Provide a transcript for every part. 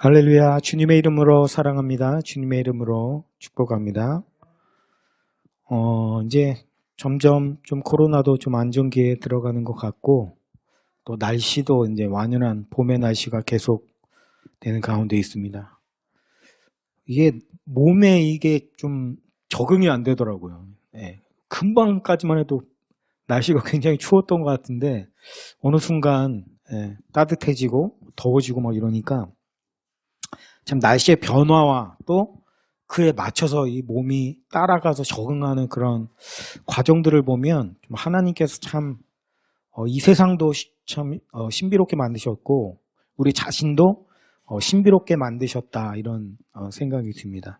할렐루야. 주님의 이름으로 사랑합니다. 주님의 이름으로 축복합니다. 이제 점점 좀 코로나도 좀 안정기에 들어가는 것 같고, 또 날씨도 이제 완연한 봄의 날씨가 계속 되는 가운데 있습니다. 이게 몸에 이게 좀 적응이 안 되더라고요. 금방까지만 해도 날씨가 굉장히 추웠던 것 같은데, 어느 순간 따뜻해지고 더워지고 막 이러니까 참 날씨의 변화와 또 그에 맞춰서 이 몸이 따라가서 적응하는 그런 과정들을 보면 좀 하나님께서 참 이 세상도 참 신비롭게 만드셨고 우리 자신도 신비롭게 만드셨다, 이런 생각이 듭니다.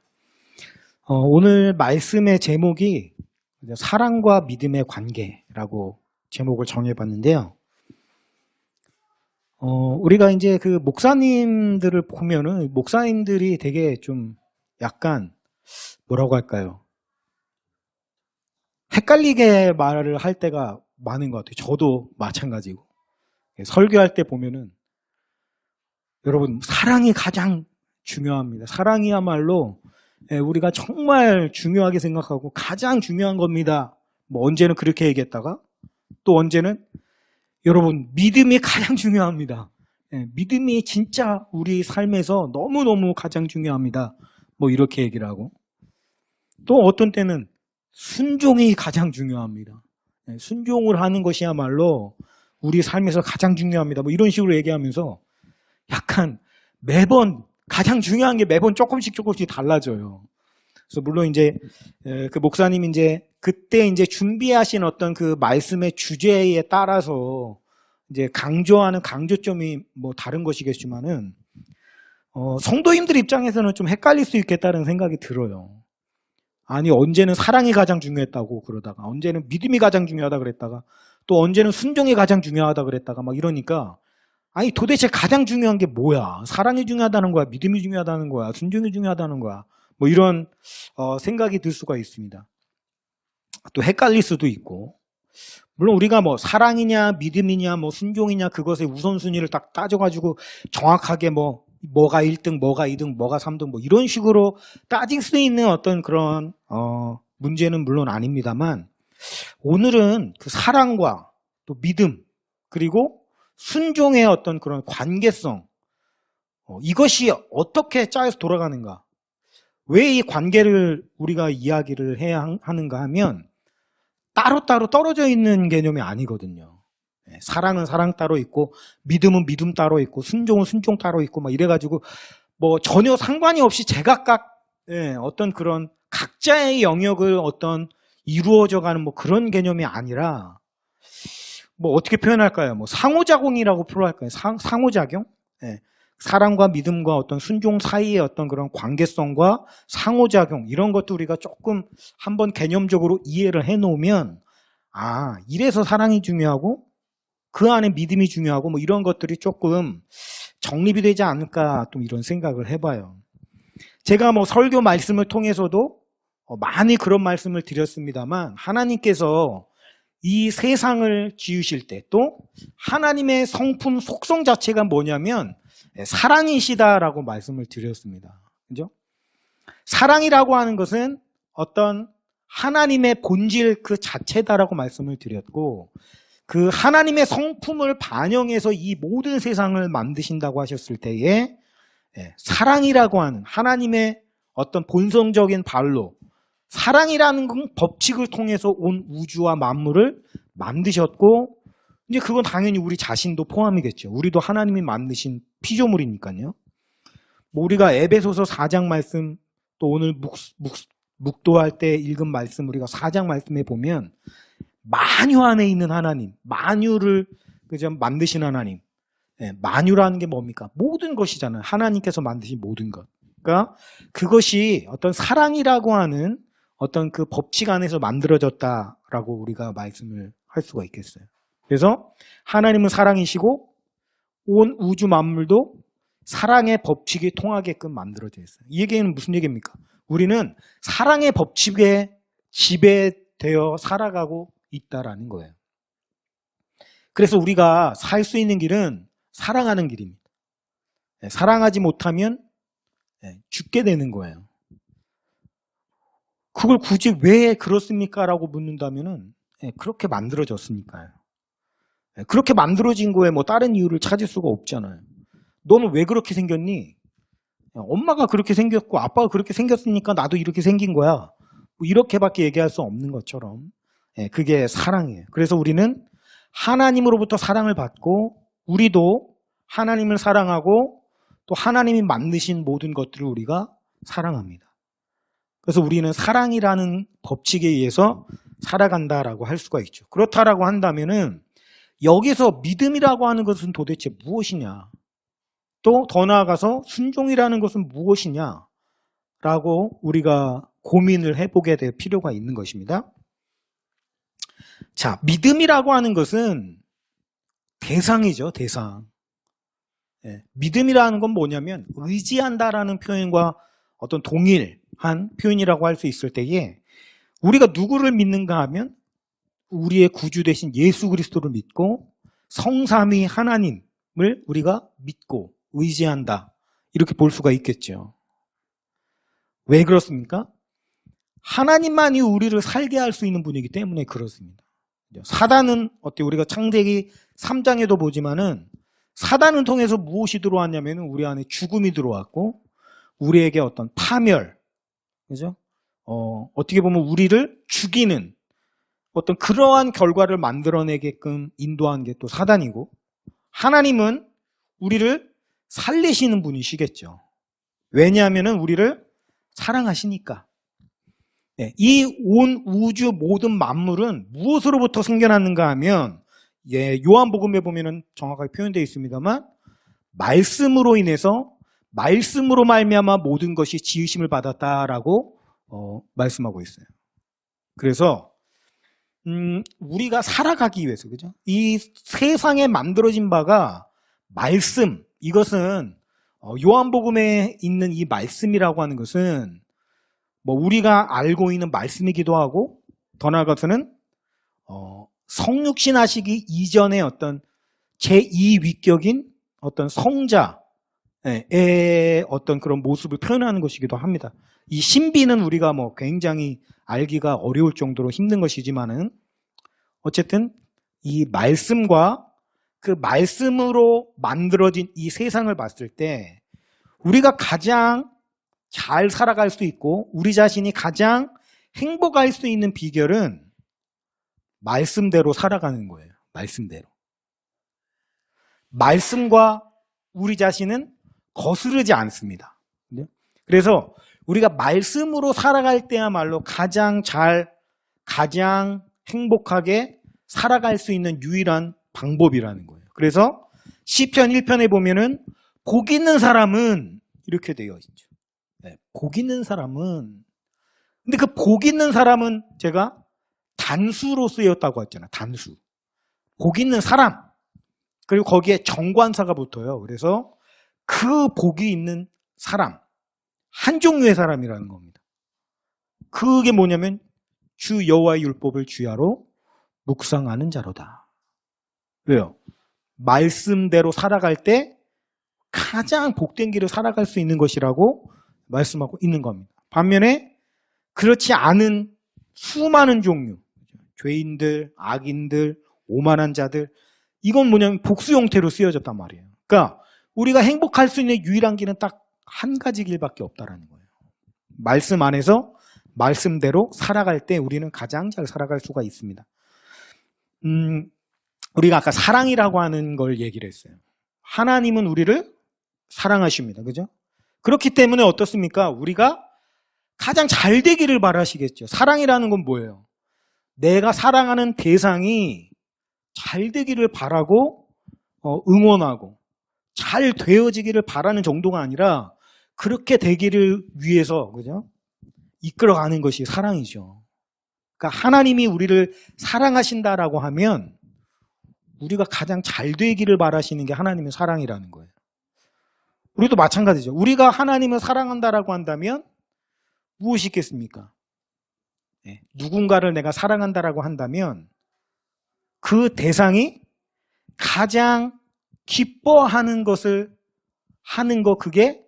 오늘 말씀의 제목이 사랑과 믿음의 관계라고 제목을 정해봤는데요. 우리가 이제 그 목사님들을 보면은 목사님들이 되게 좀 약간 뭐라고 할까요? 헷갈리게 말을 할 때가 많은 것 같아요. 저도 마찬가지고. 설교할 때 보면은 여러분, 사랑이 가장 중요합니다. 사랑이야말로 우리가 정말 중요하게 생각하고 가장 중요한 겁니다. 뭐 언제는 그렇게 얘기했다가 또 언제는 여러분, 믿음이 가장 중요합니다. 믿음이 진짜 우리 삶에서 너무너무 가장 중요합니다. 뭐 이렇게 얘기를 하고, 또 어떤 때는 순종이 가장 중요합니다. 순종을 하는 것이야말로 우리 삶에서 가장 중요합니다. 뭐 이런 식으로 얘기하면서 약간 매번 가장 중요한 게 매번 조금씩 달라져요. 그래서 물론 이제 그 목사님 이제 그때 이제 준비하신 어떤 그 말씀의 주제에 따라서 이제 강조하는 강조점이 뭐 다른 것이겠지만은 성도님들 입장에서는 좀 헷갈릴 수 있겠다는 생각이 들어요. 아니, 언제는 사랑이 가장 중요했다고 그러다가, 언제는 믿음이 가장 중요하다 그랬다가, 또 언제는 순종이 가장 중요하다 그랬다가 막 이러니까, 아니 도대체 가장 중요한 게 뭐야? 사랑이 중요하다는 거야? 믿음이 중요하다는 거야? 순종이 중요하다는 거야? 뭐 이런 생각이 들 수가 있습니다. 또 헷갈릴 수도 있고, 물론 우리가 뭐 사랑이냐 믿음이냐 뭐 순종이냐 그것의 우선순위를 딱 따져가지고 정확하게 뭐가 1등, 뭐가 2등, 뭐가 3등 뭐 이런 식으로 따질 수 있는 어떤 그런 문제는 물론 아닙니다만, 오늘은 그 사랑과 또 믿음 그리고 순종의 어떤 그런 관계성, 이것이 어떻게 짜여서 돌아가는가, 왜 이 관계를 우리가 이야기를 해야 하는가 하면 따로따로 떨어져 있는 개념이 아니거든요. 사랑은 사랑 따로 있고 믿음은 믿음 따로 있고 순종은 순종 따로 있고 막 이래가지고 뭐 전혀 상관이 없이 제각각 어떤 그런 각자의 영역을 어떤 이루어져가는 뭐 그런 개념이 아니라, 뭐 어떻게 표현할까요? 뭐 상호작용이라고 표현할까요? 상호작용? 사랑과 믿음과 어떤 순종 사이의 어떤 그런 관계성과 상호작용, 이런 것도 우리가 조금 한번 개념적으로 이해를 해놓으면, 아, 이래서 사랑이 중요하고 그 안에 믿음이 중요하고 뭐 이런 것들이 조금 정립이 되지 않을까, 좀 이런 생각을 해봐요. 제가 뭐 설교 말씀을 통해서도 많이 그런 말씀을 드렸습니다만, 하나님께서 이 세상을 지으실 때 또 하나님의 성품 속성 자체가 뭐냐면 사랑이시다라고 말씀을 드렸습니다. 그죠? 사랑이라고 하는 것은 어떤 하나님의 본질 그 자체다라고 말씀을 드렸고, 그 하나님의 성품을 반영해서 이 모든 세상을 만드신다고 하셨을 때에 사랑이라고 하는 하나님의 어떤 본성적인 발로, 사랑이라는 법칙을 통해서 온 우주와 만물을 만드셨고, 이제 그건 당연히 우리 자신도 포함이겠죠. 우리도 하나님이 만드신 피조물이니까요. 뭐 우리가 에베소서 4장 말씀, 또 오늘 묵도할 때 읽은 말씀, 우리가 4장 말씀에 보면 만유 안에 있는 하나님, 만유를 그저 만드신 하나님, 만유라는 게 뭡니까? 모든 것이잖아요. 하나님께서 만드신 모든 것. 그러니까 그것이 어떤 사랑이라고 하는 어떤 그 법칙 안에서 만들어졌다라고 우리가 말씀을 할 수가 있겠어요. 그래서 하나님은 사랑이시고 온 우주 만물도 사랑의 법칙이 통하게끔 만들어져 있어요. 이 얘기는 무슨 얘기입니까? 우리는 사랑의 법칙에 지배되어 살아가고 있다라는 거예요. 그래서 우리가 살 수 있는 길은 사랑하는 길입니다. 사랑하지 못하면 죽게 되는 거예요. 그걸 굳이 왜 그렇습니까? 라고 묻는다면은 그렇게 만들어졌으니까요. 그렇게 만들어진 거에 뭐 다른 이유를 찾을 수가 없잖아요. 너는 왜 그렇게 생겼니? 엄마가 그렇게 생겼고 아빠가 그렇게 생겼으니까 나도 이렇게 생긴 거야. 뭐 이렇게밖에 얘기할 수 없는 것처럼 그게 사랑이에요. 그래서 우리는 하나님으로부터 사랑을 받고 우리도 하나님을 사랑하고 또 하나님이 만드신 모든 것들을 우리가 사랑합니다. 그래서 우리는 사랑이라는 법칙에 의해서 살아간다라고 할 수가 있죠. 그렇다라고 한다면은 여기서 믿음이라고 하는 것은 도대체 무엇이냐? 또 더 나아가서 순종이라는 것은 무엇이냐라고 우리가 고민을 해보게 될 필요가 있는 것입니다. 자, 믿음이라고 하는 것은 대상이죠, 대상. 믿음이라는 건 뭐냐면 의지한다라는 표현과 어떤 동일한 표현이라고 할 수 있을 때에 우리가 누구를 믿는가 하면 우리의 구주 되신 예수 그리스도를 믿고 성삼위 하나님을 우리가 믿고 의지한다. 이렇게 볼 수가 있겠죠. 왜 그렇습니까? 하나님만이 우리를 살게 할 수 있는 분이기 때문에 그렇습니다. 사단은 어때요? 우리가 창세기 3장에도 보지만은 사단을 통해서 무엇이 들어왔냐면 우리 안에 죽음이 들어왔고 우리에게 어떤 파멸, 그죠? 어떻게 보면 우리를 죽이는 어떤 그러한 결과를 만들어내게끔 인도한 게 또 사단이고 하나님은 우리를 살리시는 분이시겠죠. 왜냐하면 우리를 사랑하시니까. 이 온 우주 모든 만물은 무엇으로부터 생겨났는가 하면 요한복음에 보면은 정확하게 표현되어 있습니다만 말씀으로 인해서 말씀으로 말미암아 모든 것이 지으심을 받았다라고 말씀하고 있어요. 그래서 우리가 살아가기 위해서, 그죠? 이 세상에 만들어진 바가 말씀, 이것은 요한복음에 있는 이 말씀이라고 하는 것은 뭐 우리가 알고 있는 말씀이기도 하고 더 나아가서는 성육신 하시기 이전의 어떤 제2위격인 어떤 성자의 어떤 그런 모습을 표현하는 것이기도 합니다. 이 신비는 우리가 뭐 굉장히 알기가 어려울 정도로 힘든 것이지만은 어쨌든 이 말씀과 그 말씀으로 만들어진 이 세상을 봤을 때 우리가 가장 잘 살아갈 수 있고 우리 자신이 가장 행복할 수 있는 비결은 말씀대로 살아가는 거예요. 말씀대로. 말씀과 우리 자신은 거스르지 않습니다. 그래서 우리가 말씀으로 살아갈 때야말로 가장 행복하게 살아갈 수 있는 유일한 방법이라는 거예요. 그래서 시편 1편에 보면은 복 있는 사람은 이렇게 되어 있죠. 복 있는 사람은, 근데 그 복 있는 사람은 제가 단수로 쓰였다고 했잖아요. 단수. 복 있는 사람. 그리고 거기에 정관사가 붙어요. 그래서 그 복이 있는 사람. 한 종류의 사람이라는 겁니다. 그게 뭐냐면 주 여호와의 율법을 주야로 묵상하는 자로다. 왜요? 말씀대로 살아갈 때 가장 복된 길을 살아갈 수 있는 것이라고 말씀하고 있는 겁니다. 반면에 그렇지 않은 수많은 종류, 죄인들, 악인들, 오만한 자들, 이건 뭐냐면 복수 형태로 쓰여졌단 말이에요. 그러니까 우리가 행복할 수 있는 유일한 길은 딱 한 가지 길밖에 없다라는 거예요. 말씀 안에서 말씀대로 살아갈 때 우리는 가장 잘 살아갈 수가 있습니다. 우리가 아까 사랑이라고 하는 걸 얘기를 했어요. 하나님은 우리를 사랑하십니다. 그죠? 그렇기 때문에 어떻습니까? 우리가 가장 잘 되기를 바라시겠죠. 사랑이라는 건 뭐예요? 내가 사랑하는 대상이 잘 되기를 바라고 응원하고 잘 되어지기를 바라는 정도가 아니라 그렇게 되기를 위해서, 그죠? 이끌어가는 것이 사랑이죠. 그러니까 하나님이 우리를 사랑하신다라고 하면 우리가 가장 잘 되기를 바라시는 게 하나님의 사랑이라는 거예요. 우리도 마찬가지죠. 우리가 하나님을 사랑한다라고 한다면 무엇이 있겠습니까? 누군가를 내가 사랑한다라고 한다면 그 대상이 가장 기뻐하는 것을 하는 거, 그게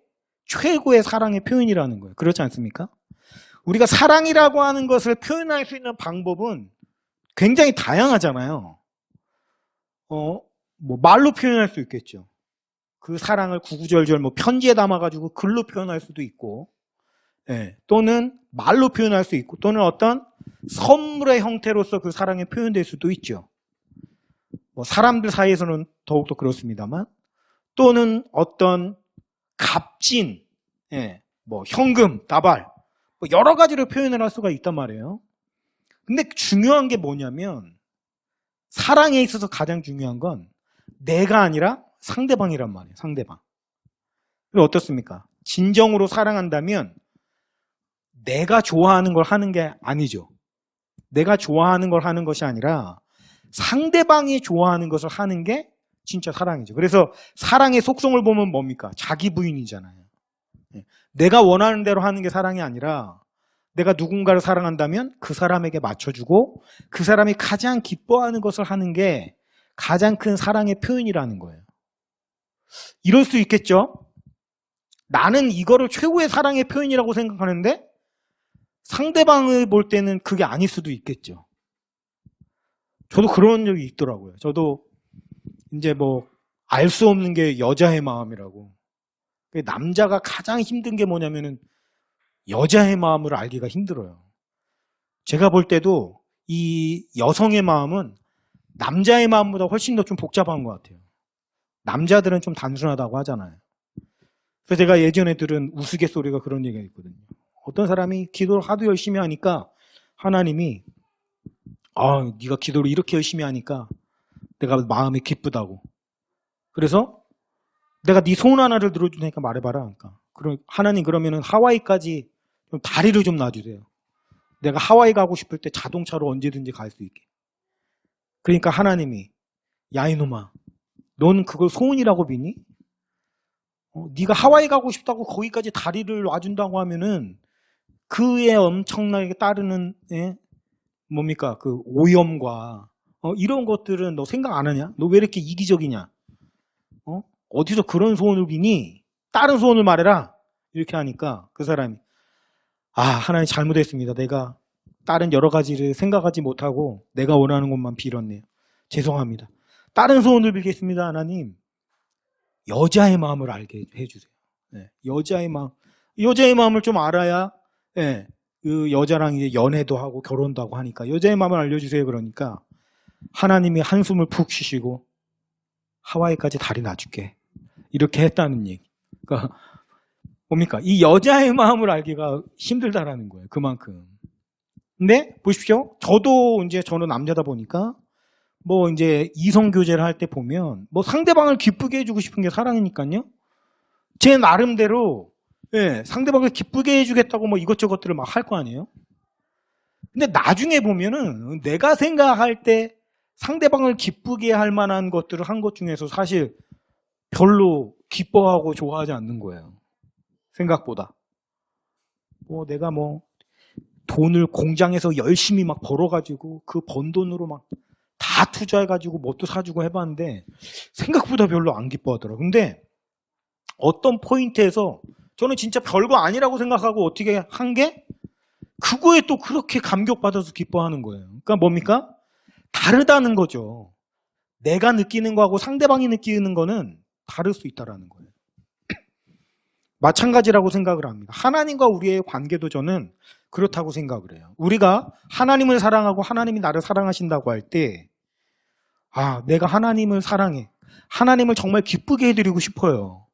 최고의 사랑의 표현이라는 거예요. 그렇지 않습니까? 우리가 사랑이라고 하는 것을 표현할 수 있는 방법은 굉장히 다양하잖아요. 뭐 말로 표현할 수 있겠죠. 그 사랑을 구구절절 뭐 편지에 담아가지고 글로 표현할 수도 있고, 예, 또는 말로 표현할 수 있고, 또는 어떤 선물의 형태로서 그 사랑이 표현될 수도 있죠. 뭐 사람들 사이에서는 더욱더 그렇습니다만, 또는 어떤 값진, 예, 뭐 현금, 다발, 뭐 여러 가지로 표현을 할 수가 있단 말이에요. 근데 중요한 게 뭐냐면, 사랑에 있어서 가장 중요한 건 내가 아니라 상대방이란 말이에요. 상대방. 그럼 어떻습니까? 진정으로 사랑한다면 내가 좋아하는 걸 하는 게 아니죠. 내가 좋아하는 걸 하는 것이 아니라 상대방이 좋아하는 것을 하는 게 진짜 사랑이죠. 그래서 사랑의 속성을 보면 뭡니까? 자기 부인이잖아요. 내가 원하는 대로 하는 게 사랑이 아니라 내가 누군가를 사랑한다면 그 사람에게 맞춰주고 그 사람이 가장 기뻐하는 것을 하는 게 가장 큰 사랑의 표현이라는 거예요. 이럴 수 있겠죠? 나는 이거를 최고의 사랑의 표현이라고 생각하는데 상대방을 볼 때는 그게 아닐 수도 있겠죠. 저도 그런 적이 있더라고요. 저도 이제 뭐 알 수 없는 게 여자의 마음이라고. 남자가 가장 힘든 게 뭐냐면은 여자의 마음을 알기가 힘들어요. 제가 볼 때도 이 여성의 마음은 남자의 마음보다 훨씬 더 좀 복잡한 것 같아요. 남자들은 좀 단순하다고 하잖아요. 그래서 제가 예전에 들은 우스갯소리가 그런 얘기가 있거든요. 어떤 사람이 기도를 하도 열심히 하니까 하나님이 네가 기도를 이렇게 열심히 하니까 내가 마음이 기쁘다고. 그래서 내가 네 소원 하나를 들어줄 테니까 말해봐라. 그러니까 하나님 그러면은 하와이까지 좀 다리를 좀 놔주세요. 내가 하와이 가고 싶을 때 자동차로 언제든지 갈 수 있게. 그러니까 하나님이 야 이놈아 너는 그걸 소원이라고 믿니? 네가 하와이 가고 싶다고 거기까지 다리를 놔준다고 하면은 그에 엄청나게 따르는 뭡니까 그 오염과 이런 것들은 너 생각 안 하냐? 너 왜 이렇게 이기적이냐? 어디서 그런 소원을 비니? 다른 소원을 말해라. 이렇게 하니까 그 사람이 하나님 잘못했습니다. 내가 다른 여러 가지를 생각하지 못하고 내가 원하는 것만 빌었네요. 죄송합니다. 다른 소원을 빌겠습니다. 하나님. 여자의 마음을 알게 해주세요. 네, 여자의 마음을 좀 알아야 그 여자랑 이제 연애도 하고 결혼도 하고 하니까 여자의 마음을 알려주세요. 그러니까 하나님이 한숨을 푹 쉬시고 하와이까지 다리 놔줄게. 이렇게 했다는 얘기. 그러니까 뭡니까? 이 여자의 마음을 알기가 힘들다라는 거예요. 그만큼. 근데 보십시오. 저는 남자다 보니까 뭐 이제 이성 교제를 할 때 보면 뭐 상대방을 기쁘게 해주고 싶은 게 사랑이니까요. 제 나름대로 상대방을 기쁘게 해주겠다고 뭐 이것저것들을 막 할 거 아니에요. 근데 나중에 보면은 내가 생각할 때 상대방을 기쁘게 할 만한 것들을 한 것 중에서 사실 별로 기뻐하고 좋아하지 않는 거예요. 생각보다. 내가 돈을 공장에서 열심히 막 벌어가지고 그 번 돈으로 막 다 투자해가지고 뭣도 사주고 해봤는데 생각보다 별로 안 기뻐하더라고요. 근데 어떤 포인트에서 저는 진짜 별거 아니라고 생각하고 어떻게 한 게 그거에 또 그렇게 감격받아서 기뻐하는 거예요. 그러니까 뭡니까? 다르다는 거죠. 내가 느끼는 거하고 상대방이 느끼는 거는 다를 수 있다는 거예요. 마찬가지라고 생각을 합니다. 하나님과 우리의 관계도 저는 그렇다고 생각을 해요. 우리가 하나님을 사랑하고 하나님이 나를 사랑하신다고 할 때 내가 하나님을 사랑해. 하나님을 정말 기쁘게 해드리고 싶어요.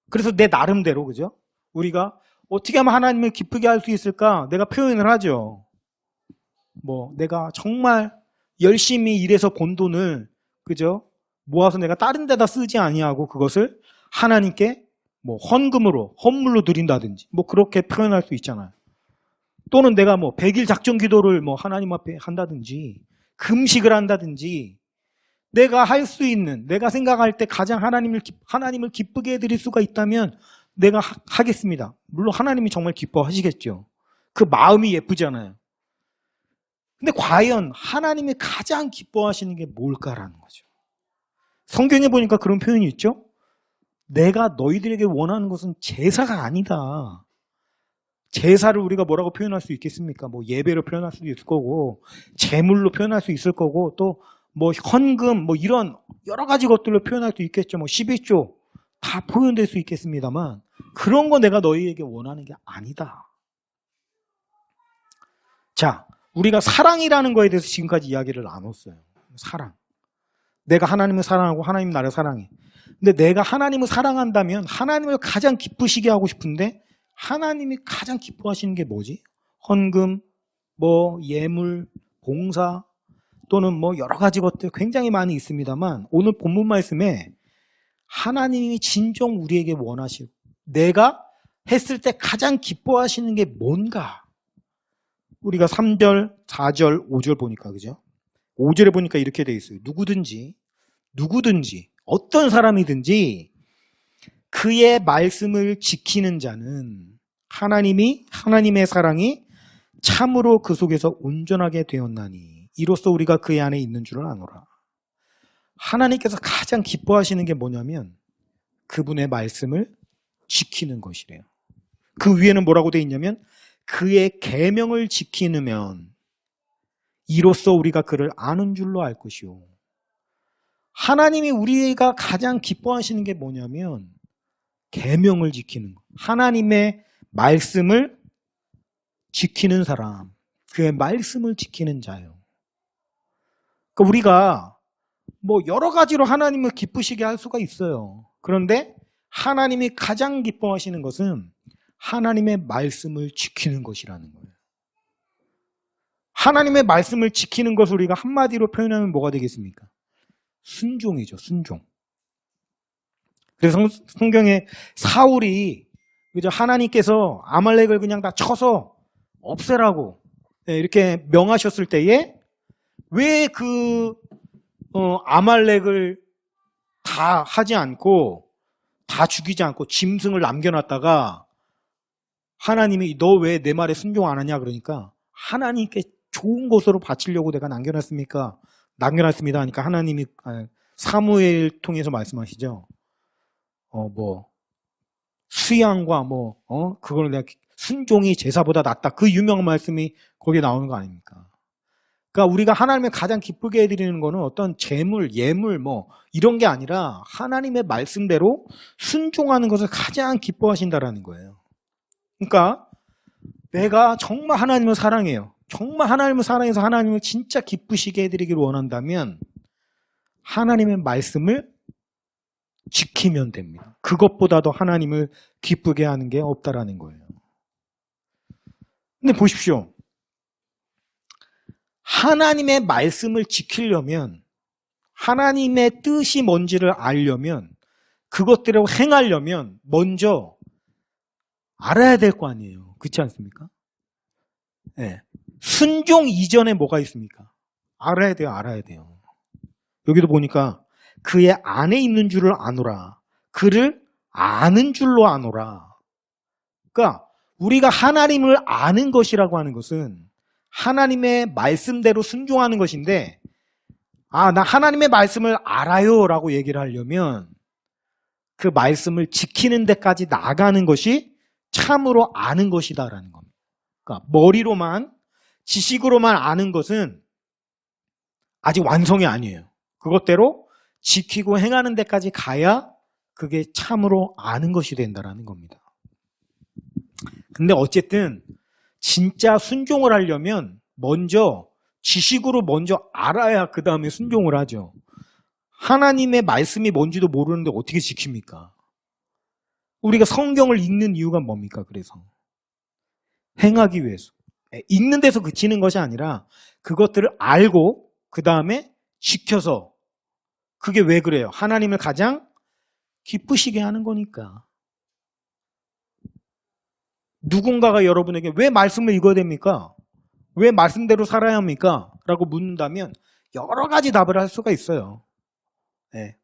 그래서 내 나름대로 그죠? 우리가 어떻게 하면 하나님을 기쁘게 할 수 있을까? 내가 표현을 하죠. 내가 정말 열심히 일해서 번 돈을 그죠? 모아서 내가 다른 데다 쓰지 아니하고 그것을 하나님께 헌금으로 헌물로 드린다든지 그렇게 표현할 수 있잖아요. 또는 내가 100일 작전 기도를 하나님 앞에 한다든지 금식을 한다든지 내가 할 수 있는 내가 생각할 때 가장 하나님을 기쁘게 해드릴 수가 있다면 내가 하겠습니다. 물론 하나님이 정말 기뻐하시겠죠. 그 마음이 예쁘잖아요. 근데 과연 하나님이 가장 기뻐하시는 게 뭘까라는 거죠. 성경에 보니까 그런 표현이 있죠. 내가 너희들에게 원하는 것은 제사가 아니다. 제사를 우리가 뭐라고 표현할 수 있겠습니까? 뭐 예배로 표현할 수도 있을 거고, 제물로 표현할 수 있을 거고, 또 뭐 헌금, 뭐 이런 여러 가지 것들로 표현할 수 있겠죠. 뭐 11조 다 표현될 수 있겠습니다만, 그런 거 내가 너희에게 원하는 게 아니다. 자, 우리가 사랑이라는 거에 대해서 지금까지 이야기를 나눴어요. 사랑. 내가 하나님을 사랑하고 하나님 나를 사랑해. 근데 내가 하나님을 사랑한다면 하나님을 가장 기쁘시게 하고 싶은데 하나님이 가장 기뻐하시는 게 뭐지? 헌금, 뭐 예물, 봉사 또는 뭐 여러 가지 것들 굉장히 많이 있습니다만 오늘 본문 말씀에 하나님이 진정 우리에게 원하시고 내가 했을 때 가장 기뻐하시는 게 뭔가? 우리가 3절, 4절, 5절 보니까 그죠? 5절에 보니까 이렇게 돼 있어요. 누구든지 어떤 사람이든지 그의 말씀을 지키는 자는 하나님의 사랑이 참으로 그 속에서 온전하게 되었나니 이로써 우리가 그의 안에 있는 줄을 아노라. 하나님께서 가장 기뻐하시는 게 뭐냐면 그분의 말씀을 지키는 것이래요. 그 위에는 뭐라고 돼 있냐면 그의 계명을 지키면 이로써 우리가 그를 아는 줄로 알 것이요. 하나님이 우리가 가장 기뻐하시는 게 뭐냐면 계명을 지키는 것. 하나님의 말씀을 지키는 사람, 그의 말씀을 지키는 자예요. 그러니까 우리가 뭐 여러 가지로 하나님을 기쁘시게 할 수가 있어요. 그런데 하나님이 가장 기뻐하시는 것은 하나님의 말씀을 지키는 것이라는 거예요. 하나님의 말씀을 지키는 것을 우리가 한마디로 표현하면 뭐가 되겠습니까? 순종이죠, 순종. 그래서 성경에 사울이 그죠? 하나님께서 아말렉을 그냥 다 쳐서 없애라고 이렇게 명하셨을 때에 왜 아말렉을 다 하지 않고 다 죽이지 않고 짐승을 남겨놨다가 하나님이 너 왜 내 말에 순종 안 하냐 그러니까 하나님께 좋은 것으로 바치려고 내가 남겨놨습니다 하니까 하나님이 사무엘 통해서 말씀하시죠. 수양과 그걸 내가 순종이 제사보다 낫다. 그 유명한 말씀이 거기에 나오는 거 아닙니까? 그러니까 우리가 하나님을 가장 기쁘게 해드리는 거는 어떤 재물, 예물 이런 게 아니라 하나님의 말씀대로 순종하는 것을 가장 기뻐하신다라는 거예요. 그러니까 내가 정말 하나님을 사랑해요. 정말 하나님을 사랑해서 하나님을 진짜 기쁘시게 해드리기를 원한다면 하나님의 말씀을 지키면 됩니다. 그것보다도 하나님을 기쁘게 하는 게 없다라는 거예요. 근데 보십시오. 하나님의 말씀을 지키려면 하나님의 뜻이 뭔지를 알려면 그것들을 행하려면 먼저 알아야 될 거 아니에요. 그렇지 않습니까? 네. 순종 이전에 뭐가 있습니까? 알아야 돼요. 여기도 보니까 그의 안에 있는 줄을 아노라. 그를 아는 줄로 아노라. 그러니까 우리가 하나님을 아는 것이라고 하는 것은 하나님의 말씀대로 순종하는 것인데 나 하나님의 말씀을 알아요 라고 얘기를 하려면 그 말씀을 지키는 데까지 나가는 것이 참으로 아는 것이다라는 겁니다. 그러니까 머리로만 지식으로만 아는 것은 아직 완성이 아니에요. 그것대로 지키고 행하는 데까지 가야 그게 참으로 아는 것이 된다라는 겁니다. 근데 어쨌든 진짜 순종을 하려면 먼저 지식으로 먼저 알아야 그 다음에 순종을 하죠. 하나님의 말씀이 뭔지도 모르는데 어떻게 지킵니까? 우리가 성경을 읽는 이유가 뭡니까? 그래서 행하기 위해서. 읽는 데서 그치는 것이 아니라 그것들을 알고 그 다음에 지켜서. 그게 왜 그래요? 하나님을 가장 기쁘시게 하는 거니까. 누군가가 여러분에게 왜 말씀을 읽어야 됩니까? 왜 말씀대로 살아야 합니까? 라고 묻는다면 여러 가지 답을 할 수가 있어요.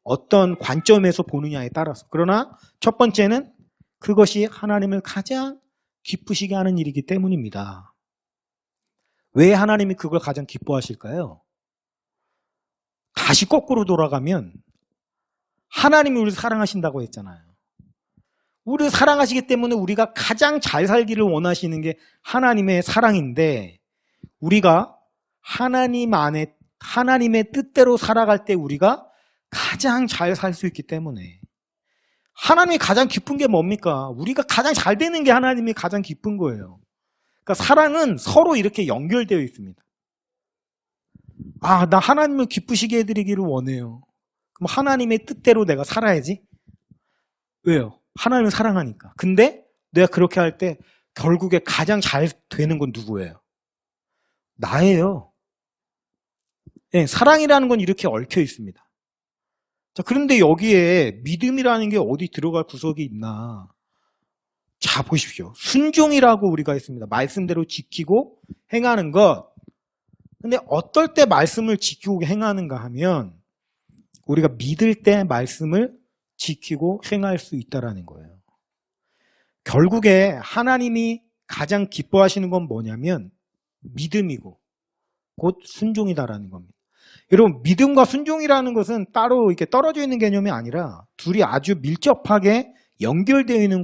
어떤 관점에서 보느냐에 따라서. 그러나 첫 번째는 그것이 하나님을 가장 기쁘시게 하는 일이기 때문입니다. 왜 하나님이 그걸 가장 기뻐하실까요? 다시 거꾸로 돌아가면 하나님이 우리를 사랑하신다고 했잖아요. 우리를 사랑하시기 때문에 우리가 가장 잘 살기를 원하시는 게 하나님의 사랑인데, 우리가 하나님의 뜻대로 살아갈 때 우리가 가장 잘 살 수 있기 때문에, 하나님이 가장 기쁜 게 뭡니까? 우리가 가장 잘 되는 게 하나님이 가장 기쁜 거예요. 그러니까 사랑은 서로 이렇게 연결되어 있습니다. 아, 나 하나님을 기쁘시게 해드리기를 원해요. 그럼 하나님의 뜻대로 내가 살아야지. 왜요? 하나님을 사랑하니까. 근데 내가 그렇게 할 때 결국에 가장 잘 되는 건 누구예요? 나예요. 네, 사랑이라는 건 이렇게 얽혀 있습니다. 자, 그런데 여기에 믿음이라는 게 어디 들어갈 구석이 있나? 자, 보십시오. 순종이라고 우리가 했습니다. 말씀대로 지키고 행하는 것. 근데 어떨 때 말씀을 지키고 행하는가 하면 우리가 믿을 때 말씀을 지키고 행할 수 있다는 거예요. 결국에 하나님이 가장 기뻐하시는 건 뭐냐면 믿음이고 곧 순종이다라는 겁니다. 여러분, 믿음과 순종이라는 것은 따로 이렇게 떨어져 있는 개념이 아니라 둘이 아주 밀접하게 연결되어 있는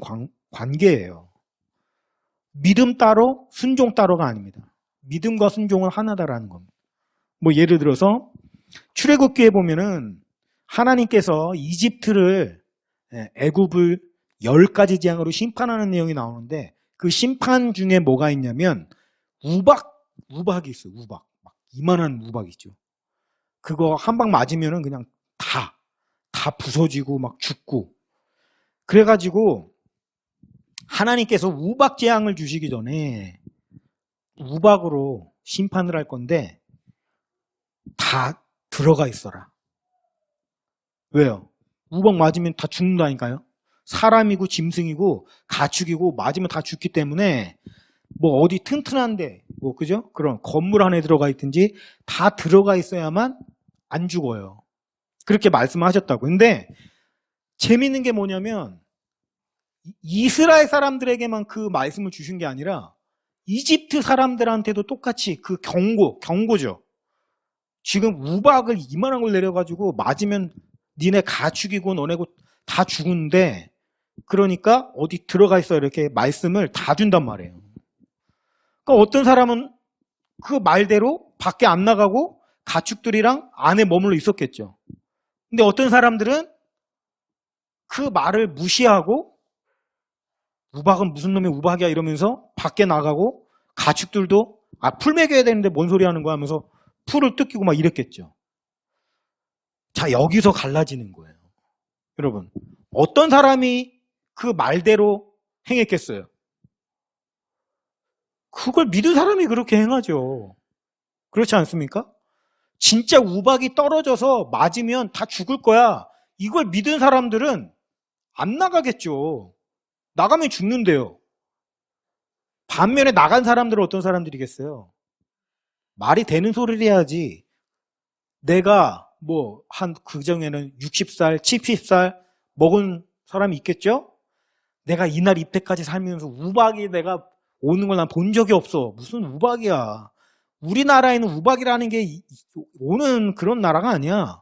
관계예요. 믿음 따로, 순종 따로가 아닙니다. 믿음과 순종은 하나다라는 겁니다. 뭐 예를 들어서 출애굽기에 보면은 하나님께서 이집트를, 애굽을 10가지 재앙으로 심판하는 내용이 나오는데, 그 심판 중에 뭐가 있냐면 우박이 있어요. 우박. 막 이만한 우박 있죠. 그거 한 방 맞으면은 그냥 다 부서지고 막 죽고. 그래가지고 하나님께서 우박 재앙을 주시기 전에 우박으로 심판을 할 건데 다 들어가 있어라. 왜요? 우박 맞으면 다 죽는다니까요. 사람이고 짐승이고 가축이고 맞으면 다 죽기 때문에 뭐 어디 튼튼한데 뭐 그죠? 그런 건물 안에 들어가 있든지 다 들어가 있어야만 안 죽어요. 그렇게 말씀하셨다고. 근데 재밌는 게 뭐냐면 이스라엘 사람들에게만 그 말씀을 주신 게 아니라 이집트 사람들한테도 똑같이 그 경고죠. 지금 우박을 이만한 걸 내려가지고 맞으면 니네 가축이고 너네고 다 죽는데, 그러니까 어디 들어가 있어, 이렇게 말씀을 다 준단 말이에요. 그러니까 어떤 사람은 그 말대로 밖에 안 나가고 가축들이랑 안에 머물러 있었겠죠. 근데 어떤 사람들은 그 말을 무시하고 우박은 무슨 놈의 우박이야 이러면서 밖에 나가고 가축들도 풀 먹여야 되는데 뭔 소리 하는 거야 하면서 풀을 뜯기고 막 이랬겠죠. 자, 여기서 갈라지는 거예요. 여러분, 어떤 사람이 그 말대로 행했겠어요? 그걸 믿은 사람이 그렇게 행하죠. 그렇지 않습니까? 진짜 우박이 떨어져서 맞으면 다 죽을 거야. 이걸 믿은 사람들은 안 나가겠죠. 나가면 죽는데요. 반면에 나간 사람들은 어떤 사람들이겠어요? 말이 되는 소리를 해야지. 내가 뭐 한 그중에는 60살, 70살 먹은 사람이 있겠죠? 내가 이날 이때까지 살면서 우박이 내가 오는 걸 난 본 적이 없어. 무슨 우박이야. 우리나라에는 우박이라는 게 오는 그런 나라가 아니야.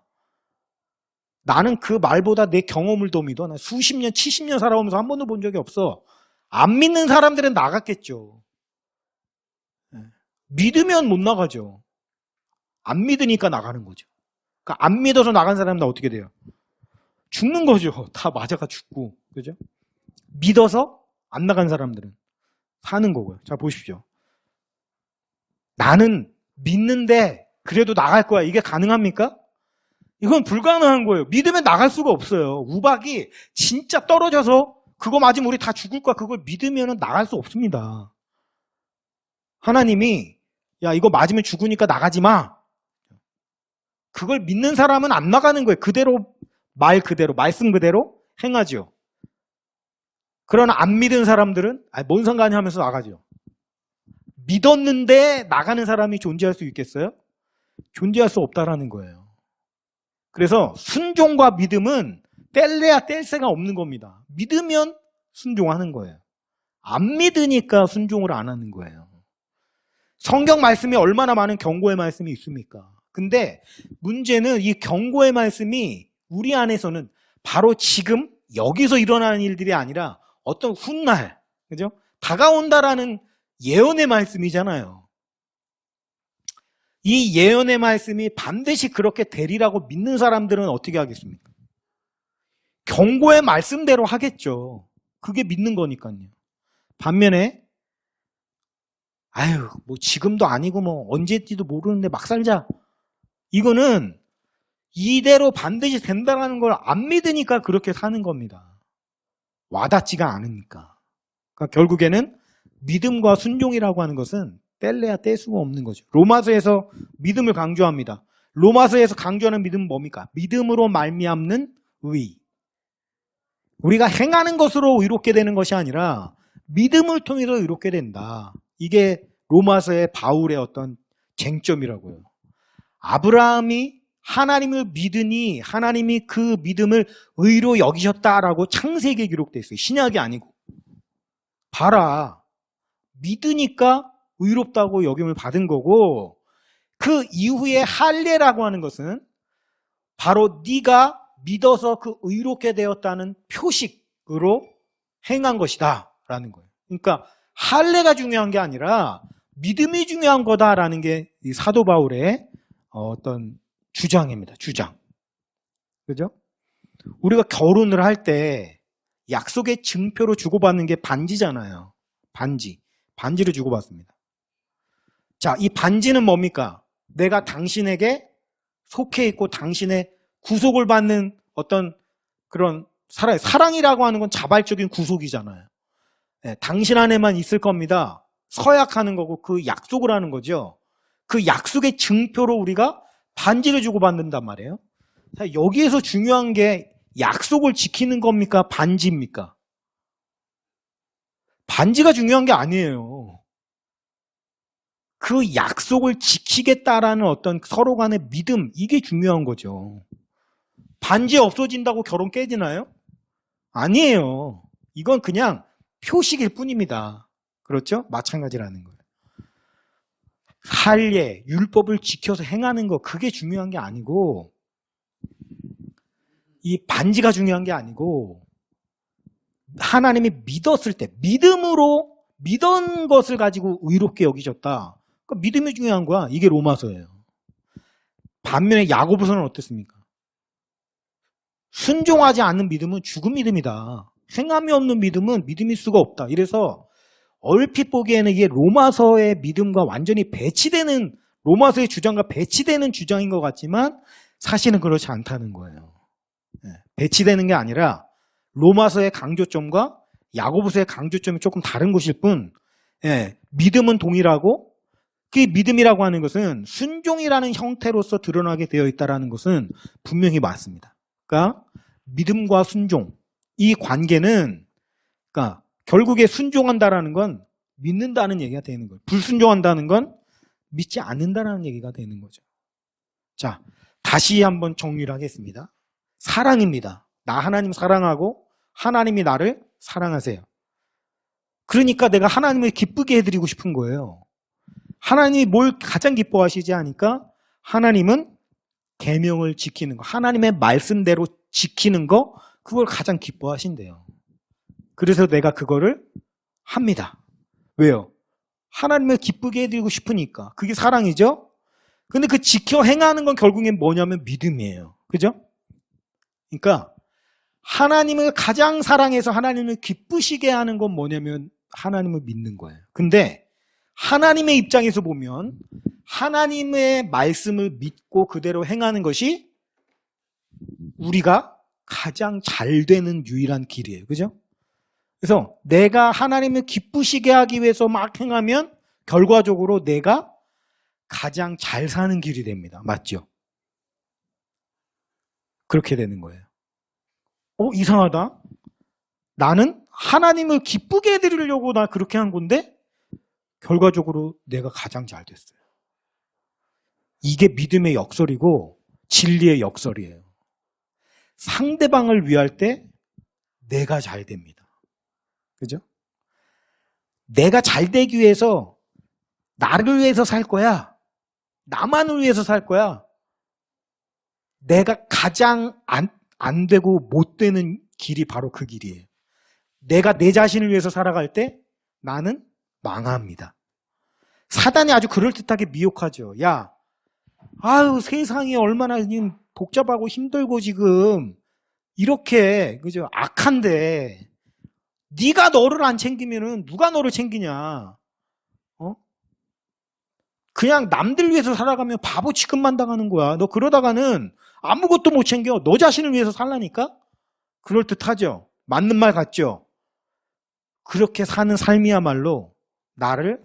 나는 그 말보다 내 경험을 더 믿어. 나 수십 년, 70년 살아오면서 한 번도 본 적이 없어. 안 믿는 사람들은 나갔겠죠. 믿으면 못 나가죠. 안 믿으니까 나가는 거죠. 그러니까 안 믿어서 나간 사람은 어떻게 돼요? 죽는 거죠. 다 맞아가 죽고. 그죠? 믿어서 안 나간 사람들은 사는 거고요. 자, 보십시오. 나는 믿는데 그래도 나갈 거야. 이게 가능합니까? 이건 불가능한 거예요. 믿으면 나갈 수가 없어요. 우박이 진짜 떨어져서 그거 맞으면 우리 다 죽을 거야. 그걸 믿으면 나갈 수 없습니다. 하나님이 야, 이거 맞으면 죽으니까 나가지 마. 그걸 믿는 사람은 안 나가는 거예요. 그대로 말씀 그대로 행하죠. 그러나 안 믿은 사람들은 뭔 상관이 하면서 나가죠. 믿었는데 나가는 사람이 존재할 수 있겠어요? 존재할 수 없다라는 거예요. 그래서 순종과 믿음은 뗄래야 뗄 새가 없는 겁니다. 믿으면 순종하는 거예요. 안 믿으니까 순종을 안 하는 거예요. 성경 말씀에 얼마나 많은 경고의 말씀이 있습니까? 근데 문제는 이 경고의 말씀이 우리 안에서는 바로 지금 여기서 일어나는 일들이 아니라 어떤 훗날, 그죠? 다가온다라는 예언의 말씀이잖아요. 이 예언의 말씀이 반드시 그렇게 되리라고 믿는 사람들은 어떻게 하겠습니까? 경고의 말씀대로 하겠죠. 그게 믿는 거니까요. 반면에 아유, 뭐 지금도 아니고 뭐 언제일지도 모르는데 막 살자. 이거는 이대로 반드시 된다는 걸 안 믿으니까 그렇게 사는 겁니다. 와닿지가 않으니까. 그러니까 결국에는 믿음과 순종이라고 하는 것은 뗄래야 뗄 수가 없는 거죠. 로마서에서 믿음을 강조합니다. 로마서에서 강조하는 믿음은 뭡니까? 믿음으로 말미암는 의. 우리가 행하는 것으로 의롭게 되는 것이 아니라 믿음을 통해서 의롭게 된다. 이게 로마서의 바울의 어떤 쟁점이라고요. 아브라함이 하나님을 믿으니 하나님이 그 믿음을 의로 여기셨다라고 창세기에 기록되어 있어요. 신약이 아니고. 봐라. 믿으니까 의롭다고 여김을 받은 거고, 그 이후에 할례라고 하는 것은 바로 네가 믿어서 그 의롭게 되었다는 표식으로 행한 것이다 라는 거예요. 그러니까 할례가 중요한 게 아니라 믿음이 중요한 거다라는 게 이 사도 바울의 어떤 주장입니다. 주장. 그죠? 우리가 결혼을 할 때 약속의 증표로 주고받는 게 반지잖아요. 반지. 반지를 주고받습니다. 자, 이 반지는 뭡니까? 내가 당신에게 속해 있고 당신의 구속을 받는 어떤 그런 사랑이라고 하는 건 자발적인 구속이잖아요. 네, 당신 안에만 있을 겁니다. 서약하는 거고 그 약속을 하는 거죠. 그 약속의 증표로 우리가 반지를 주고받는단 말이에요. 자, 여기에서 중요한 게 약속을 지키는 겁니까? 반지입니까? 반지가 중요한 게 아니에요. 그 약속을 지키겠다라는 어떤 서로 간의 믿음, 이게 중요한 거죠. 반지 없어진다고 결혼 깨지나요? 아니에요. 이건 그냥 표식일 뿐입니다. 그렇죠? 마찬가지라는 거예요. 할례, 율법을 지켜서 행하는 거, 그게 중요한 게 아니고, 이 반지가 중요한 게 아니고, 하나님이 믿었을 때, 믿음으로 믿은 것을 가지고 의롭게 여기셨다. 그러니까 믿음이 중요한 거야. 이게 로마서예요. 반면에 야고보서는 어떻습니까? 순종하지 않는 믿음은 죽은 믿음이다. 행함이 없는 믿음은 믿음일 수가 없다. 이래서 얼핏 보기에는 이게 로마서의 믿음과 완전히 배치되는, 로마서의 주장과 배치되는 주장인 것 같지만 사실은 그렇지 않다는 거예요. 배치되는 게 아니라 로마서의 강조점과 야고보서의 강조점이 조금 다른 것일 뿐, 믿음은 동일하고, 그 믿음이라고 하는 것은 순종이라는 형태로서 드러나게 되어 있다는 것은 분명히 맞습니다. 그러니까 믿음과 순종, 이 관계는, 그러니까 결국에 순종한다라는 건 믿는다는 얘기가 되는 거예요. 불순종한다는 건 믿지 않는다는 얘기가 되는 거죠. 자, 다시 한번 정리를 하겠습니다. 사랑입니다. 나 하나님 사랑하고 하나님이 나를 사랑하세요. 그러니까 내가 하나님을 기쁘게 해드리고 싶은 거예요. 하나님이 뭘 가장 기뻐하시지 하니까 하나님은 계명을 지키는 거, 하나님의 말씀대로 지키는 거, 그걸 가장 기뻐하신대요. 그래서 내가 그거를 합니다. 왜요? 하나님을 기쁘게 해드리고 싶으니까. 그게 사랑이죠? 근데 그 지켜 행하는 건 결국엔 뭐냐면 믿음이에요. 그죠? 그러니까 하나님을 가장 사랑해서 하나님을 기쁘시게 하는 건 뭐냐면 하나님을 믿는 거예요. 근데 하나님의 입장에서 보면 하나님의 말씀을 믿고 그대로 행하는 것이 우리가 가장 잘 되는 유일한 길이에요. 그죠? 그래서 내가 하나님을 기쁘시게 하기 위해서 막 행하면 결과적으로 내가 가장 잘 사는 길이 됩니다. 맞죠? 그렇게 되는 거예요. 이상하다. 나는 하나님을 기쁘게 해드리려고 나 그렇게 한 건데 결과적으로 내가 가장 잘 됐어요. 이게 믿음의 역설이고 진리의 역설이에요. 상대방을 위할 때 내가 잘 됩니다. 그죠? 내가 잘 되기 위해서 나를 위해서 살 거야. 나만을 위해서 살 거야. 내가 가장 안 되고 못 되는 길이 바로 그 길이에요. 내가 내 자신을 위해서 살아갈 때 나는 망합니다. 사단이 아주 그럴듯하게 미혹하죠. 야, 아유, 세상이 얼마나 복잡하고 힘들고 지금 이렇게 그죠? 악한데 네가 너를 안 챙기면은 누가 너를 챙기냐? 어? 그냥 남들 위해서 살아가면 바보 취급만 당하는 거야. 너 그러다가는 아무것도 못 챙겨. 너 자신을 위해서 살라니까? 그럴듯하죠? 맞는 말 같죠? 그렇게 사는 삶이야말로 나를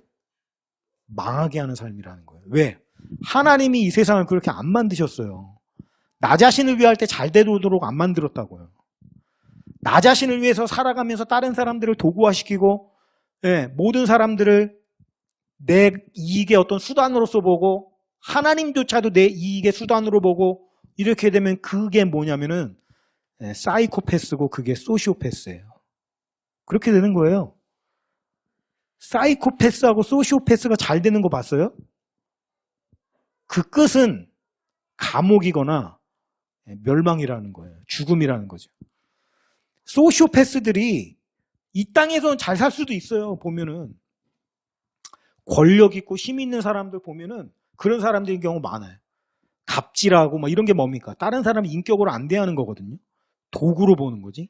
망하게 하는 삶이라는 거예요. 왜? 하나님이 이 세상을 그렇게 안 만드셨어요. 나 자신을 위할 때 잘 되도록 안 만들었다고요. 나 자신을 위해서 살아가면서 다른 사람들을 도구화시키고 모든 사람들을 내 이익의 어떤 수단으로서 보고 하나님조차도 내 이익의 수단으로 보고 이렇게 되면 그게 뭐냐면은 사이코패스고 그게 소시오패스예요. 그렇게 되는 거예요. 사이코패스하고 소시오패스가 잘 되는 거 봤어요? 그 끝은 감옥이거나 멸망이라는 거예요. 죽음이라는 거죠. 소시오패스들이 이 땅에서는 잘 살 수도 있어요. 보면은 권력 있고 힘 있는 사람들 보면은 그런 사람들인 경우 많아요. 갑질하고 막 이런 게 뭡니까? 다른 사람 인격으로 안 대하는 거거든요. 도구로 보는 거지.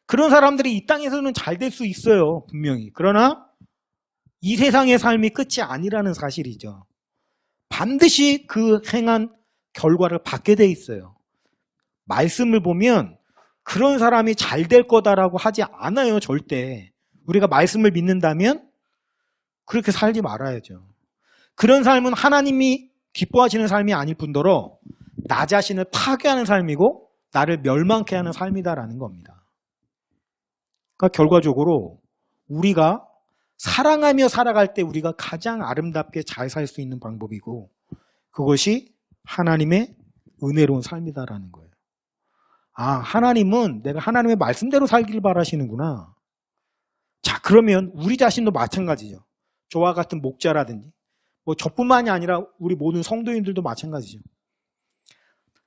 그런 사람들이 이 땅에서는 잘 될 수 있어요. 분명히. 그러나 이 세상의 삶이 끝이 아니라는 사실이죠. 반드시 그 행한 결과를 받게 돼 있어요. 말씀을 보면 그런 사람이 잘 될 거다라고 하지 않아요. 절대. 우리가 말씀을 믿는다면 그렇게 살지 말아야죠. 그런 삶은 하나님이 기뻐하시는 삶이 아닐 뿐더러 나 자신을 파괴하는 삶이고 나를 멸망케 하는 삶이다라는 겁니다. 그러니까 결과적으로 우리가 사랑하며 살아갈 때 우리가 가장 아름답게 잘 살 수 있는 방법이고 그것이 하나님의 은혜로운 삶이다라는 거예요. 아, 하나님은 내가 하나님의 말씀대로 살기를 바라시는구나. 자, 그러면 우리 자신도 마찬가지죠. 저와 같은 목자라든지 뭐 저뿐만이 아니라 우리 모든 성도인들도 마찬가지죠.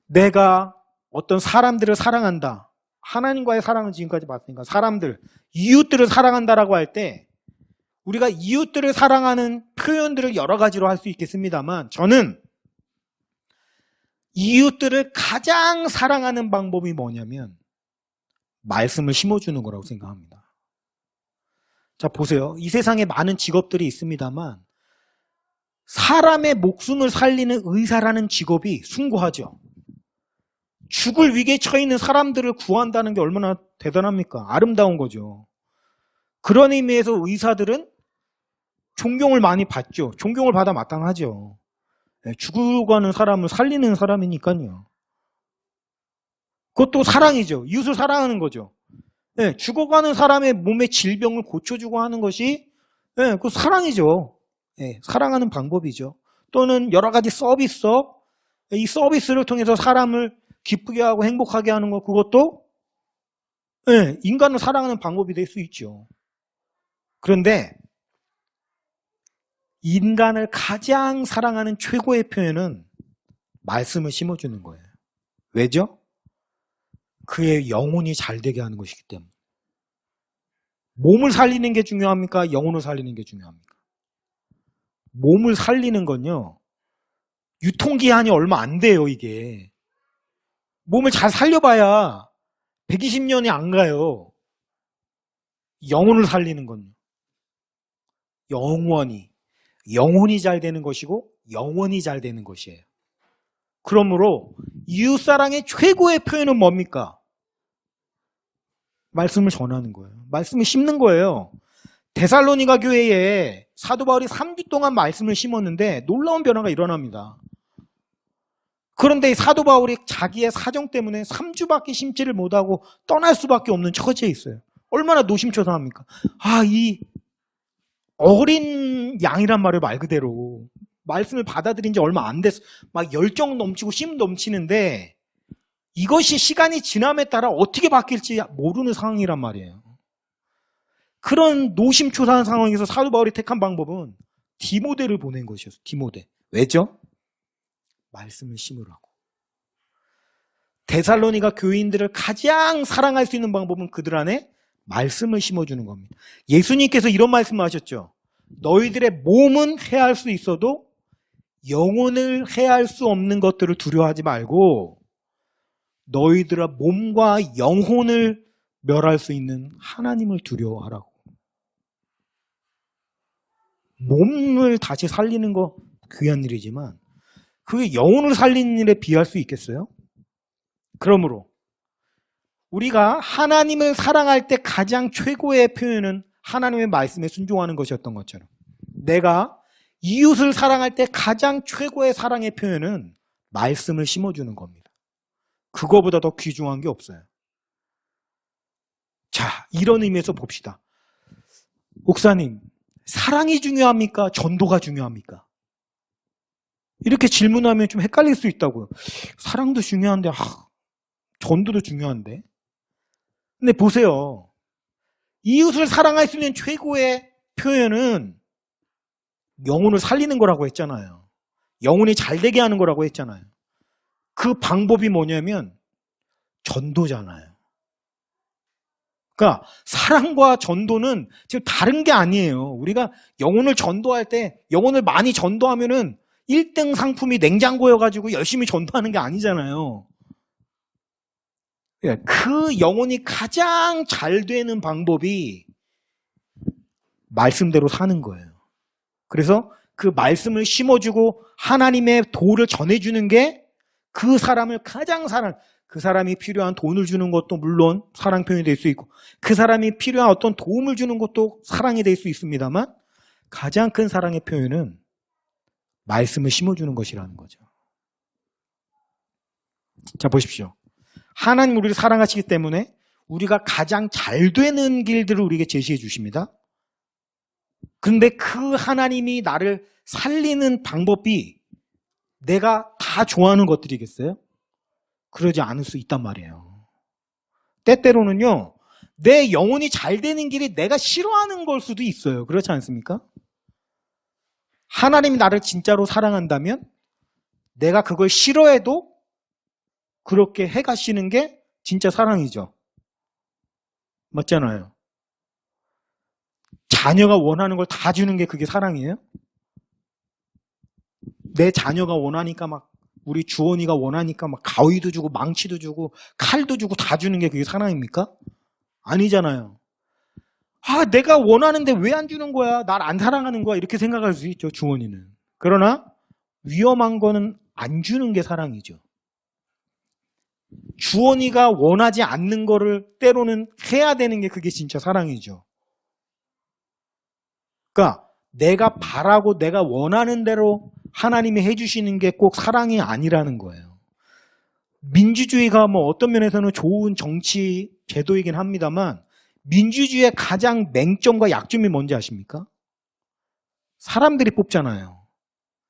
내가 어떤 사람들을 사랑한다. 하나님과의 사랑은 지금까지 봤으니까 사람들, 이웃들을 사랑한다라고 할 때 우리가 이웃들을 사랑하는 표현들을 여러 가지로 할 수 있겠습니다만 저는 이웃들을 가장 사랑하는 방법이 뭐냐면 말씀을 심어주는 거라고 생각합니다. 자, 보세요. 이 세상에 많은 직업들이 있습니다만 사람의 목숨을 살리는 의사라는 직업이 숭고하죠. 죽을 위기에 처해 있는 사람들을 구한다는 게 얼마나 대단합니까? 아름다운 거죠. 그런 의미에서 의사들은 존경을 많이 받죠. 존경을 받아 마땅하죠. 죽어가는 사람을 살리는 사람이니까요. 그것도 사랑이죠. 이웃을 사랑하는 거죠. 죽어가는 사람의 몸의 질병을 고쳐주고 하는 것이 그 사랑이죠. 사랑하는 방법이죠. 또는 여러 가지 서비스업, 이 서비스를 통해서 사람을 기쁘게 하고 행복하게 하는 것, 그것도 인간을 사랑하는 방법이 될 수 있죠. 그런데 인간을 가장 사랑하는 최고의 표현은 말씀을 심어주는 거예요. 왜죠? 그의 영혼이 잘 되게 하는 것이기 때문에. 몸을 살리는 게 중요합니까? 영혼을 살리는 게 중요합니까? 몸을 살리는 건요, 유통기한이 얼마 안 돼요, 이게. 몸을 잘 살려봐야 120년이 안 가요. 영혼을 살리는 건요. 영혼이 잘 되는 것이고 영원히 잘 되는 것이에요. 그러므로 이웃사랑의 최고의 표현은 뭡니까? 말씀을 전하는 거예요. 말씀을 심는 거예요. 데살로니가 교회에 사도 바울이 3주 동안 말씀을 심었는데 놀라운 변화가 일어납니다. 그런데 사도 바울이 자기의 사정 때문에 3주밖에 심지를 못하고 떠날 수밖에 없는 처지에 있어요. 얼마나 노심초사합니까? 아, 이 어린 양이란 말을 말 그대로 말씀을 받아들인 지 얼마 안 됐어. 막 열정 넘치고 심 넘치는데 이것이 시간이 지남에 따라 어떻게 바뀔지 모르는 상황이란 말이에요. 그런 노심초사한 상황에서 사도 바울이 택한 방법은 디모데를 보낸 것이었어요. 디모데. 왜죠? 말씀을 심으라고. 데살로니가 교인들을 가장 사랑할 수 있는 방법은 그들 안에 말씀을 심어주는 겁니다. 예수님께서 이런 말씀을 하셨죠. 너희들의 몸은 해할 수 있어도 영혼을 해할 수 없는 것들을 두려워하지 말고 너희들의 몸과 영혼을 멸할 수 있는 하나님을 두려워하라고. 몸을 다시 살리는 거 귀한 일이지만 그게 영혼을 살리는 일에 비할 수 있겠어요? 그러므로 우리가 하나님을 사랑할 때 가장 최고의 표현은 하나님의 말씀에 순종하는 것이었던 것처럼 내가 이웃을 사랑할 때 가장 최고의 사랑의 표현은 말씀을 심어주는 겁니다. 그거보다 더 귀중한 게 없어요. 자, 이런 의미에서 봅시다. 목사님, 사랑이 중요합니까? 전도가 중요합니까? 이렇게 질문하면 좀 헷갈릴 수 있다고요. 사랑도 중요한데 전도도 중요한데. 근데 보세요. 이웃을 사랑할 수 있는 최고의 표현은 영혼을 살리는 거라고 했잖아요. 영혼이 잘 되게 하는 거라고 했잖아요. 그 방법이 뭐냐면 전도잖아요. 그러니까 사랑과 전도는 지금 다른 게 아니에요. 우리가 영혼을 전도할 때 영혼을 많이 전도하면은 1등 상품이 냉장고여가지고 열심히 전도하는 게 아니잖아요. 그 영혼이 가장 잘 되는 방법이 말씀대로 사는 거예요. 그래서 그 말씀을 심어주고 하나님의 도를 전해주는 게 그 사람을 가장 그 사람이 필요한 돈을 주는 것도 물론 사랑 표현이 될 수 있고 그 사람이 필요한 어떤 도움을 주는 것도 사랑이 될 수 있습니다만 가장 큰 사랑의 표현은 말씀을 심어주는 것이라는 거죠. 자, 보십시오. 하나님 우리를 사랑하시기 때문에 우리가 가장 잘 되는 길들을 우리에게 제시해 주십니다. 그런데 그 하나님이 나를 살리는 방법이 내가 다 좋아하는 것들이겠어요? 그러지 않을 수 있단 말이에요. 때때로는요, 내 영혼이 잘 되는 길이 내가 싫어하는 걸 수도 있어요. 그렇지 않습니까? 하나님이 나를 진짜로 사랑한다면 내가 그걸 싫어해도 그렇게 해가시는 게 진짜 사랑이죠. 맞잖아요. 자녀가 원하는 걸 다 주는 게 그게 사랑이에요? 내 자녀가 원하니까 막 우리 주원이가 원하니까 막 가위도 주고 망치도 주고 칼도 주고 다 주는 게 그게 사랑입니까? 아니잖아요. 내가 원하는데 왜 안 주는 거야? 날 안 사랑하는 거야? 이렇게 생각할 수 있죠, 주원이는. 그러나 위험한 거는 안 주는 게 사랑이죠. 주원이가 원하지 않는 거를 때로는 해야 되는 게 그게 진짜 사랑이죠. 그러니까 내가 바라고 내가 원하는 대로 하나님이 해주시는 게 꼭 사랑이 아니라는 거예요. 민주주의가 뭐 어떤 면에서는 좋은 정치 제도이긴 합니다만 민주주의의 가장 맹점과 약점이 뭔지 아십니까? 사람들이 뽑잖아요.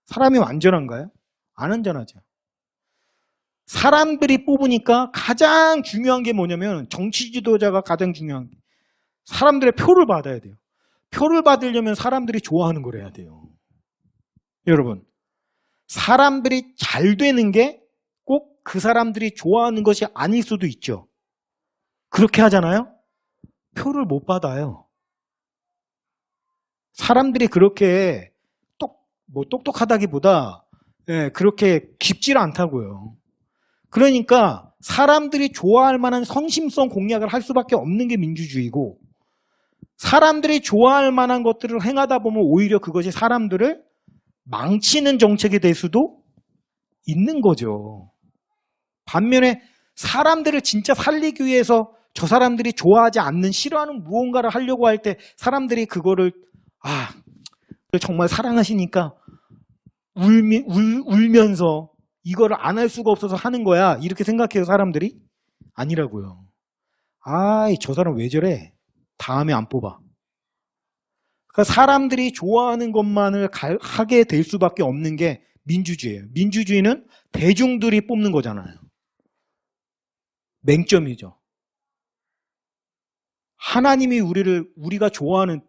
사람이 완전한가요? 안 완전하죠. 사람들이 뽑으니까 가장 중요한 게 뭐냐면 정치 지도자가 가장 중요한 게 사람들의 표를 받아야 돼요. 표를 받으려면 사람들이 좋아하는 걸 해야 돼요. 여러분, 사람들이 잘 되는 게 꼭 그 사람들이 좋아하는 것이 아닐 수도 있죠. 그렇게 하잖아요? 표를 못 받아요. 사람들이 그렇게 똑똑하다기보다 그렇게 깊지를 않다고요. 그러니까 사람들이 좋아할 만한 성심성 공약을 할 수밖에 없는 게 민주주의고 사람들이 좋아할 만한 것들을 행하다 보면 오히려 그것이 사람들을 망치는 정책이 될 수도 있는 거죠. 반면에 사람들을 진짜 살리기 위해서 저 사람들이 좋아하지 않는 싫어하는 무언가를 하려고 할 때 사람들이 그거를 정말 사랑하시니까 울면서 이거를 안 할 수가 없어서 하는 거야 이렇게 생각해요. 사람들이 아니라고요. 저 사람 왜 저래? 다음에 안 뽑아. 그러니까 사람들이 좋아하는 것만을 하게 될 수밖에 없는 게 민주주의예요. 민주주의는 대중들이 뽑는 거잖아요. 맹점이죠. 하나님이 우리가 좋아하는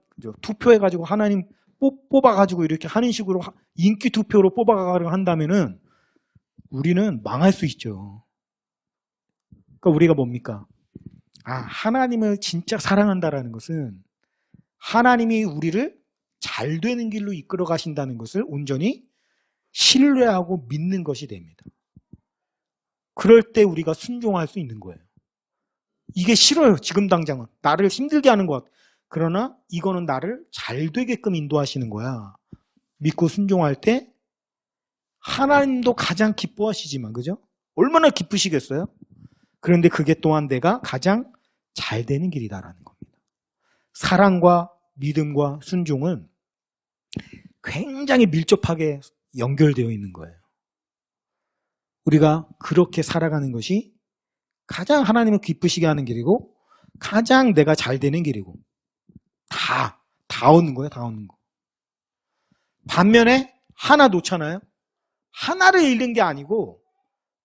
투표해가지고 하나님 뽑아가지고 이렇게 하는 식으로 인기 투표로 뽑아가려고 한다면은 우리는 망할 수 있죠. 그러니까 우리가 뭡니까? 하나님을 진짜 사랑한다라는 것은 하나님이 우리를 잘 되는 길로 이끌어 가신다는 것을 온전히 신뢰하고 믿는 것이 됩니다. 그럴 때 우리가 순종할 수 있는 거예요. 이게 싫어요. 지금 당장은. 나를 힘들게 하는 것. 그러나 이거는 나를 잘 되게끔 인도하시는 거야. 믿고 순종할 때 하나님도 가장 기뻐하시지만, 그죠? 얼마나 기쁘시겠어요? 그런데 그게 또한 내가 가장 잘 되는 길이다라는 겁니다. 사랑과 믿음과 순종은 굉장히 밀접하게 연결되어 있는 거예요. 우리가 그렇게 살아가는 것이 가장 하나님을 기쁘시게 하는 길이고 가장 내가 잘 되는 길이고 다 오는 거예요. 다 오는 거. 반면에 하나 놓잖아요. 하나를 잃는 게 아니고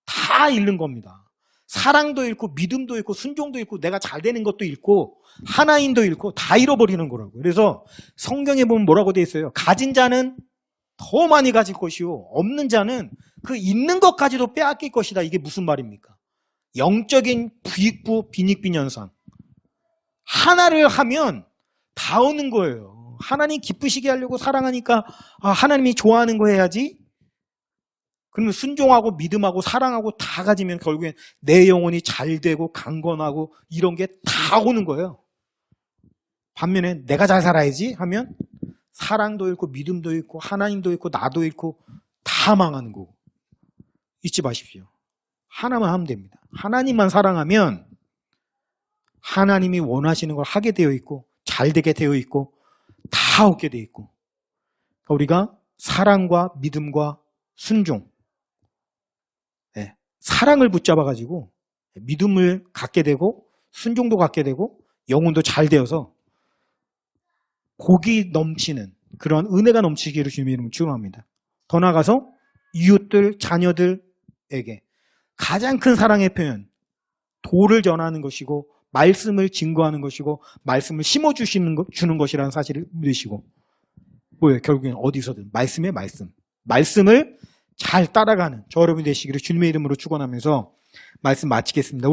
다 잃는 겁니다. 사랑도 잃고 믿음도 잃고 순종도 잃고 내가 잘 되는 것도 잃고 하나인도 잃고 다 잃어버리는 거라고요. 그래서 성경에 보면 뭐라고 돼 있어요? 가진 자는 더 많이 가질 것이요 없는 자는 그 있는 것까지도 빼앗길 것이다. 이게 무슨 말입니까? 영적인 부익부 빈익빈 현상. 하나를 하면 다 오는 거예요. 하나님 기쁘시게 하려고 사랑하니까 하나님이 좋아하는 거 해야지. 그러면 순종하고 믿음하고 사랑하고 다 가지면 결국엔 내 영혼이 잘 되고 강건하고 이런 게 다 오는 거예요. 반면에 내가 잘 살아야지 하면 사랑도 잃고 믿음도 잃고 하나님도 잃고 나도 잃고 다 망하는 거고. 잊지 마십시오. 하나만 하면 됩니다. 하나님만 사랑하면 하나님이 원하시는 걸 하게 되어 있고 잘 되게 되어 있고 다 얻게 되어 있고, 우리가 사랑과 믿음과 순종, 사랑을 붙잡아가지고 믿음을 갖게 되고 순종도 갖게 되고 영혼도 잘 되어서 복이 넘치는 그런 은혜가 넘치기를 주님의 이름으로 축원합니다. 더 나아가서 이웃들, 자녀들에게 가장 큰 사랑의 표현, 도를 전하는 것이고 말씀을 증거하는 것이고 말씀을 심어주는 것이라는 사실을 믿으시고, 뭐예요? 결국엔 어디서든 말씀의 말씀을 잘 따라가는 저 여러분이 되시기를 주님의 이름으로 축원하면서 말씀 마치겠습니다.